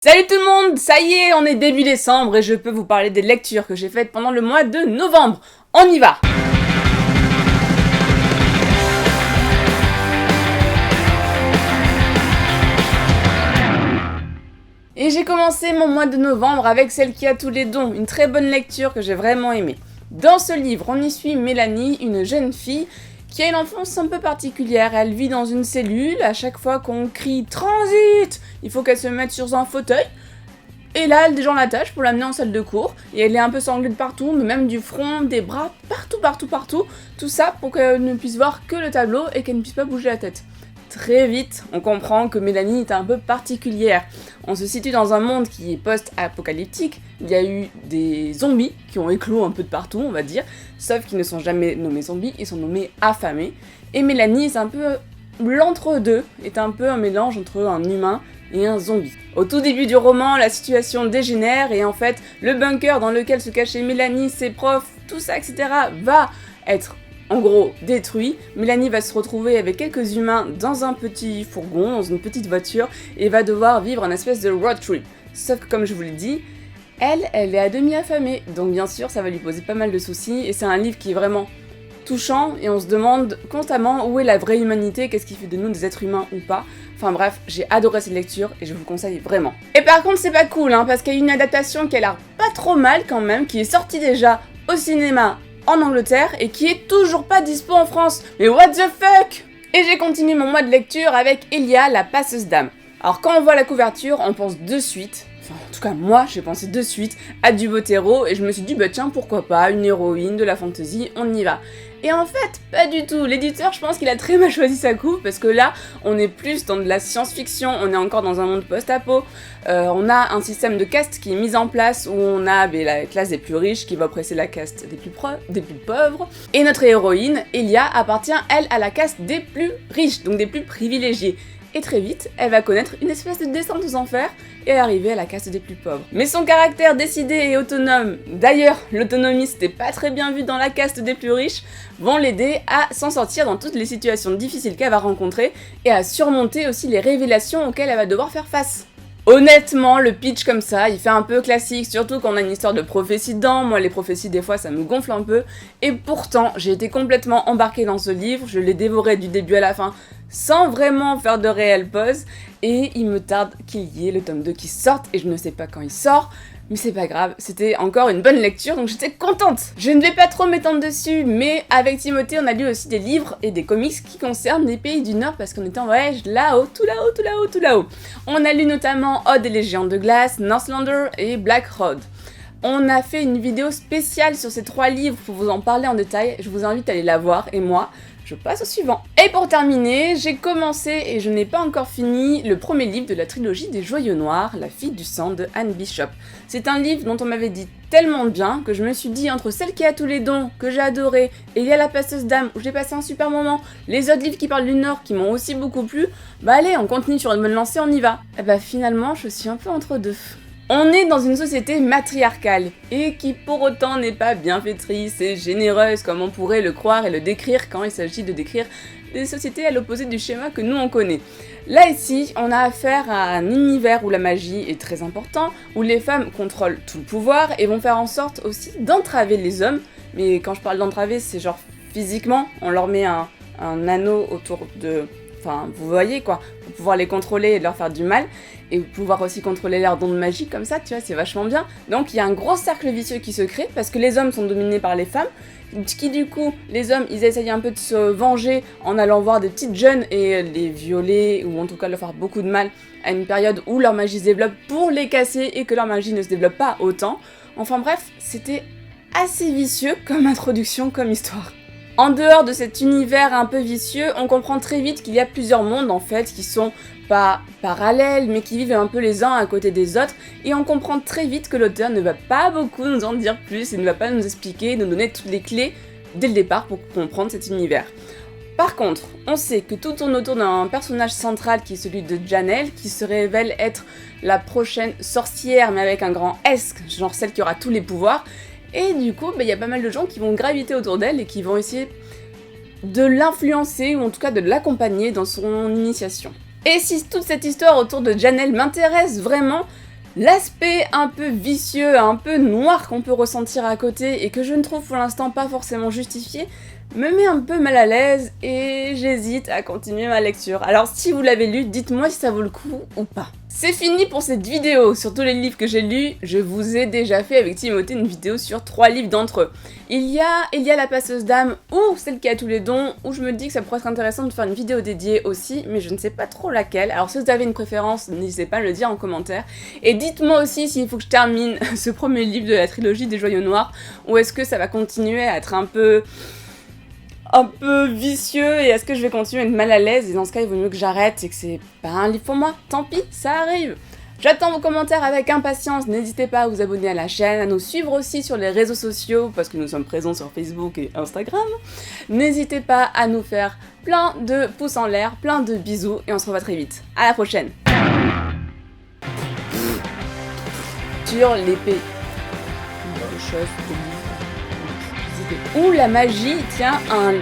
Salut tout le monde, ça y est, on est début décembre et je peux vous parler des lectures que j'ai faites pendant le mois de novembre. On y va! Et j'ai commencé mon mois de novembre avec Celle qui a tous les dons, une très bonne lecture que j'ai vraiment aimée. Dans ce livre, on y suit Mélanie, une jeune fille qui a une enfance un peu particulière. Elle vit dans une cellule, à chaque fois qu'on crie « Transit !», il faut qu'elle se mette sur un fauteuil. Et là, des gens l'attachent pour l'amener en salle de cours, et elle est un peu sanglée de partout, mais même du front, des bras, partout. Tout ça pour qu'elle ne puisse voir que le tableau et qu'elle ne puisse pas bouger la tête. Très vite, on comprend que Mélanie est un peu particulière. On se situe dans un monde qui est post-apocalyptique. Il y a eu des zombies qui ont éclos un peu de partout, on va dire, sauf qu'ils ne sont jamais nommés zombies, ils sont nommés affamés. Et Mélanie, c'est un peu l'entre-deux, est un peu un mélange entre un humain et un zombie. Au tout début du roman, la situation dégénère et en fait, le bunker dans lequel se cachait Mélanie, ses profs, tout ça, etc. va être en gros détruit. Mélanie va se retrouver avec quelques humains dans un petit fourgon, dans une petite voiture, et va devoir vivre un espèce de road trip. Sauf que comme je vous l'ai dit, elle est à demi affamée, donc bien sûr ça va lui poser pas mal de soucis, et c'est un livre qui est vraiment touchant, et on se demande constamment où est la vraie humanité, qu'est-ce qui fait de nous des êtres humains ou pas. Enfin bref, j'ai adoré cette lecture et je vous le conseille vraiment. Et par contre c'est pas cool, parce qu'il y a une adaptation qui a l'air pas trop mal quand même, qui est sortie déjà au cinéma en Angleterre et qui est toujours pas dispo en France. Mais what the fuck! Et j'ai continué mon mois de lecture avec Elia, la passeuse d'âme. Alors quand on voit la couverture, on pense de suite, en tout cas moi j'ai pensé de suite à du Botero et je me suis dit bah tiens pourquoi pas, une héroïne, de la fantasy, on y va. Et en fait, pas du tout. L'éditeur, je pense qu'il a très mal choisi sa couve, parce que là, on est plus dans de la science-fiction, on est encore dans un monde post-apo, on a un système de caste qui est mis en place, où on a la classe des plus riches qui va oppresser la caste des plus pauvres, et notre héroïne, Elia, appartient, elle, à la caste des plus riches, donc des plus privilégiés. Et très vite, elle va connaître une espèce de descente aux enfers et arriver à la caste des plus pauvres. Mais son caractère décidé et autonome, d'ailleurs l'autonomie c'était pas très bien vu dans la caste des plus riches, vont l'aider à s'en sortir dans toutes les situations difficiles qu'elle va rencontrer et à surmonter aussi les révélations auxquelles elle va devoir faire face. Honnêtement, le pitch comme ça, il fait un peu classique, surtout quand on a une histoire de prophétie dedans. Moi, les prophéties, des fois, ça me gonfle un peu. Et pourtant, j'ai été complètement embarquée dans ce livre, je l'ai dévoré du début à la fin, sans vraiment faire de réelle pause. Et il me tarde qu'il y ait le tome 2 qui sorte, et je ne sais pas quand il sort. Mais c'est pas grave, c'était encore une bonne lecture, donc j'étais contente. Je ne vais pas trop m'étendre dessus, mais avec Timothée, on a lu aussi des livres et des comics qui concernent les pays du Nord, parce qu'on était en voyage là-haut, tout là-haut. On a lu notamment Odd et les géants de glace, Northlander et Black Road. On a fait une vidéo spéciale sur ces 3 livres pour vous en parler en détail, je vous invite à aller la voir, et moi, je passe au suivant. Et pour terminer, j'ai commencé et je n'ai pas encore fini le premier livre de la trilogie des Joyeux Noirs, La fille du sang de Anne Bishop. C'est un livre dont on m'avait dit tellement de bien que je me suis dit entre Celle qui a tous les dons, que j'ai adoré, et Il y a la passeuse d'âme, où j'ai passé un super moment, les autres livres qui parlent du Nord qui m'ont aussi beaucoup plu, bah allez, on continue sur une bonne lancée, on y va. Et bah finalement, je suis un peu entre deux. On est dans une société matriarcale, et qui pour autant n'est pas bienfaitrice et généreuse comme on pourrait le croire et le décrire quand il s'agit de décrire des sociétés à l'opposé du schéma que nous on connaît. Là ici, on a affaire à un univers où la magie est très important, où les femmes contrôlent tout le pouvoir et vont faire en sorte aussi d'entraver les hommes, mais quand je parle d'entraver, c'est genre physiquement, on leur met un anneau autour de... Enfin, vous voyez quoi, pour pouvoir les contrôler et leur faire du mal, et pouvoir aussi contrôler leurs dons de magie comme ça, tu vois, c'est vachement bien. Donc il y a un gros cercle vicieux qui se crée, parce que les hommes sont dominés par les femmes, qui du coup, les hommes, ils essayent un peu de se venger en allant voir des petites jeunes et les violer, ou en tout cas leur faire beaucoup de mal, à une période où leur magie se développe pour les casser, et que leur magie ne se développe pas autant. Enfin bref, c'était assez vicieux comme introduction, comme histoire. En dehors de cet univers un peu vicieux, on comprend très vite qu'il y a plusieurs mondes en fait qui sont pas parallèles mais qui vivent un peu les uns à côté des autres, et on comprend très vite que l'auteur ne va pas beaucoup nous en dire plus et ne va pas nous expliquer, nous donner toutes les clés dès le départ pour comprendre cet univers. Par contre, on sait que tout tourne autour d'un personnage central qui est celui de Janelle, qui se révèle être la prochaine sorcière mais avec un grand S, genre celle qui aura tous les pouvoirs. Et du coup, y a pas mal de gens qui vont graviter autour d'elle et qui vont essayer de l'influencer, ou en tout cas de l'accompagner dans son initiation. Et si toute cette histoire autour de Janelle m'intéresse vraiment, L'aspect un peu vicieux, un peu noir qu'on peut ressentir à côté et que je ne trouve pour l'instant pas forcément justifié, me met un peu mal à l'aise et j'hésite à continuer ma lecture. Alors si vous l'avez lu, dites-moi si ça vaut le coup ou pas. C'est fini pour cette vidéo sur tous les livres que j'ai lus. Je vous ai déjà fait avec Timothée une vidéo sur 3 livres d'entre eux. Il y a La Passeuse d'âme ou Celle qui a tous les dons, où je me dis que ça pourrait être intéressant de faire une vidéo dédiée aussi, mais je ne sais pas trop laquelle. Alors si vous avez une préférence, n'hésitez pas à me le dire en commentaire. Et dites-moi aussi s'il faut que je termine ce premier livre de la trilogie des Joyaux Noirs, ou est-ce que ça va continuer à être un peu vicieux et est-ce que je vais continuer à être mal à l'aise et dans ce cas il vaut mieux que j'arrête et que c'est pas un livre pour moi, tant pis, ça arrive. J'attends vos commentaires avec impatience, n'hésitez pas à vous abonner à la chaîne, à nous suivre aussi sur les réseaux sociaux parce que nous sommes présents sur Facebook et Instagram. N'hésitez pas à nous faire plein de pouces en l'air, plein de bisous et on se revoit très vite. À la prochaine. Sur l'épée. Où la magie tient un